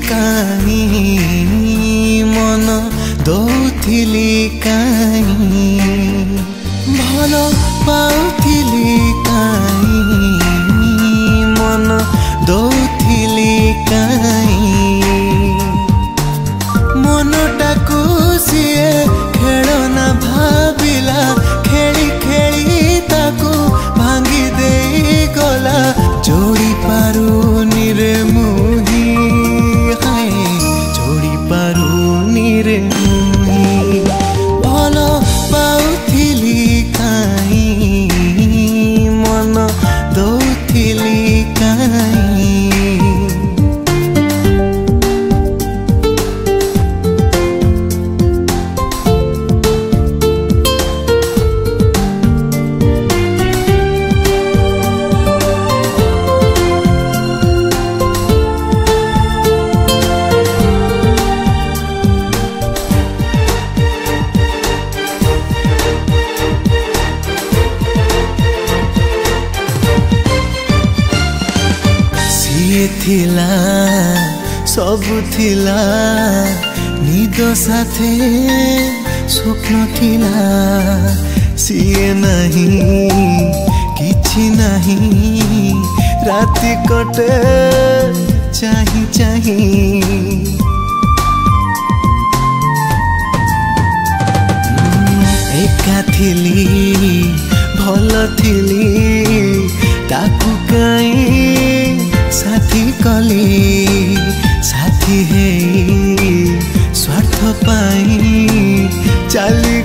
काई मन दौथिली काई भल पाउथिली काई मन दौथिली काई मनटाकू सीए खेलना भाविला खेली खेली ताकू भांगी दे गला जोड़ी पारुनी रे मुही हाय जोड़ी पारुनी रे मुही भल पाउथिली काई मन दौथिली काई थिला सब थिला निद साथे स्वप्न थिला सीए नहीं किछि नहीं राति कटे चाही चाही एका थिली भल थिली ताकू काई साथी कली साथी है स्वार्थ पाई चली